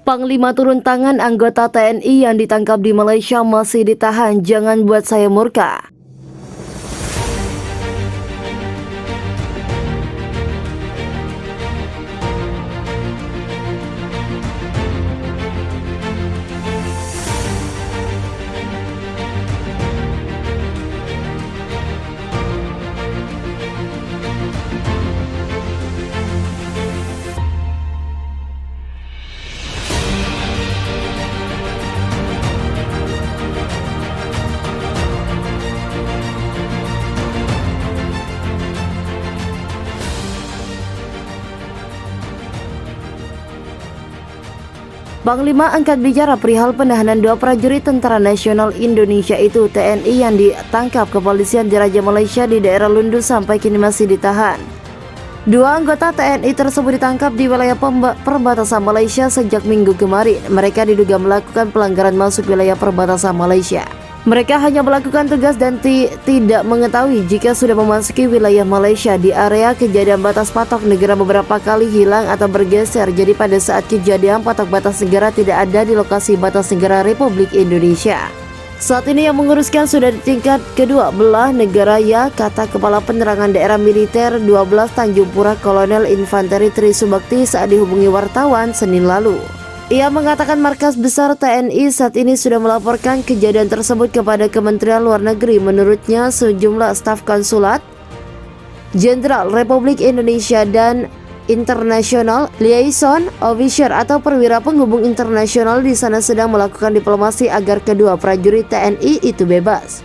Panglima turun tangan, anggota TNI yang ditangkap di Malaysia masih ditahan, jangan buat saya murka. Panglima angkat bicara perihal penahanan dua prajurit Tentara Nasional Indonesia itu TNI yang ditangkap kepolisian di Raja Malaysia di daerah Lundu sampai kini masih ditahan. Dua anggota TNI tersebut ditangkap di wilayah perbatasan Malaysia sejak Minggu kemarin. Mereka diduga melakukan pelanggaran masuk wilayah perbatasan Malaysia. Mereka hanya melakukan tugas dan tidak mengetahui jika sudah memasuki wilayah Malaysia. Di area kejadian batas patok negara beberapa kali hilang atau bergeser. Jadi pada saat kejadian patok batas negara tidak ada di lokasi batas negara Republik Indonesia. Saat ini yang menguruskan sudah di tingkat kedua belah negara, ya, kata Kepala Penerangan Daerah Militer 12 Tanjung Pura Kolonel Infanteri Tri Subakti saat dihubungi wartawan Senin lalu. Ia mengatakan markas besar TNI saat ini sudah melaporkan kejadian tersebut kepada Kementerian Luar Negeri. Menurutnya sejumlah staf konsulat Jenderal Republik Indonesia dan International Liaison Officer atau perwira penghubung internasional di sana sedang melakukan diplomasi agar kedua prajurit TNI itu bebas.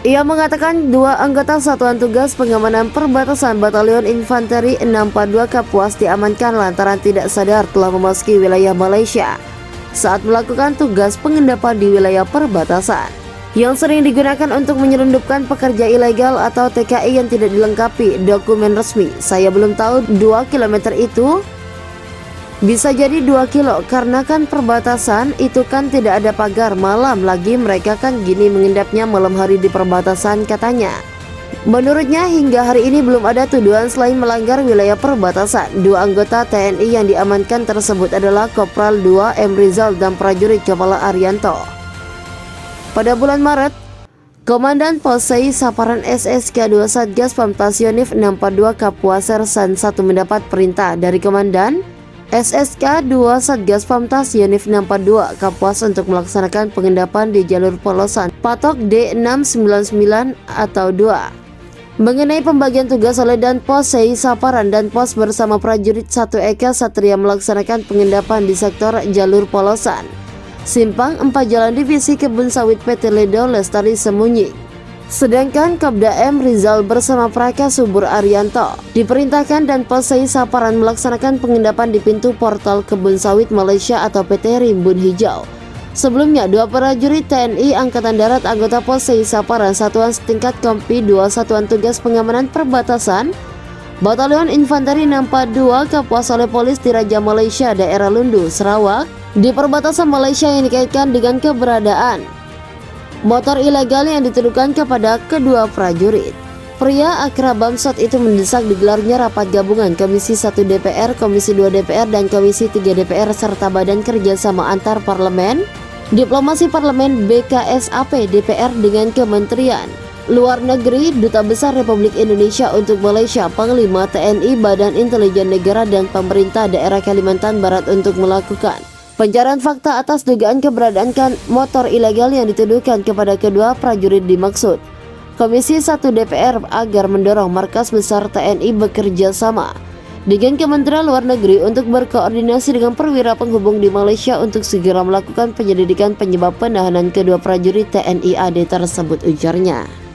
Ia mengatakan dua anggota Satuan Tugas Pengamanan Perbatasan Batalion Infanteri 642 Kapuas diamankan lantaran tidak sadar telah memasuki wilayah Malaysia saat melakukan tugas pengendapan di wilayah perbatasan yang sering digunakan untuk menyelundupkan pekerja ilegal atau TKI yang tidak dilengkapi dokumen resmi. Saya belum tahu 2 km itu bisa jadi 2 kilo karena kan perbatasan itu kan tidak ada pagar, malam lagi mereka kan gini mengendapnya malam hari di perbatasan, katanya. Menurutnya hingga hari ini belum ada tuduhan selain melanggar wilayah perbatasan. Dua anggota TNI yang diamankan tersebut adalah Kopral 2 M. Rizal dan prajurit Kepala Arianto. Pada bulan Maret, Komandan Posei Saparan SSK 2 Satgas Pamtas Yonif 642 Kapuaser San 1 mendapat perintah dari Komandan SSK 2 Satgas Pamtas Yonif 642 Kapuas untuk melaksanakan pengendapan di jalur polosan Patok D699 atau 2. Mengenai pembagian tugas oleh Danpos Sei Saparan, Danpos bersama prajurit 1 Eka Satria melaksanakan pengendapan di sektor jalur polosan Simpang 4 Jalan Divisi Kebun Sawit PT Ledo Lestari Semunyi. Sedangkan Kopda M. Rizal bersama Praka Subur Arianto diperintahkan dan Posei Saparan melaksanakan pengendapan di pintu portal Kebun Sawit Malaysia atau PT Rimbun Hijau. Sebelumnya, dua prajurit TNI Angkatan Darat anggota Posei Saparan Satuan Setingkat Kompi 2 Satuan Tugas Pengamanan Perbatasan Batalion Infanteri 642 Kapuas oleh polis di Raja Malaysia daerah Lundu, Sarawak di perbatasan Malaysia yang dikaitkan dengan keberadaan motor ilegal yang dituduhkan kepada kedua prajurit. Pria akrab Bamsot itu mendesak digelarnya rapat gabungan Komisi 1 DPR, Komisi 2 DPR, dan Komisi 3 DPR serta Badan Kerjasama Antar Parlemen, Diplomasi Parlemen BKSAP DPR dengan Kementerian Luar Negeri, Duta Besar Republik Indonesia untuk Malaysia, Panglima TNI, Badan Intelijen Negara, dan pemerintah daerah Kalimantan Barat untuk melakukan pencarian fakta atas dugaan keberadaan motor ilegal yang dituduhkan kepada kedua prajurit dimaksud. Komisi 1 DPR agar mendorong markas besar TNI bekerja sama dengan Kementerian Luar Negeri untuk berkoordinasi dengan perwira penghubung di Malaysia untuk segera melakukan penyelidikan penyebab penahanan kedua prajurit TNI AD tersebut, ujarnya.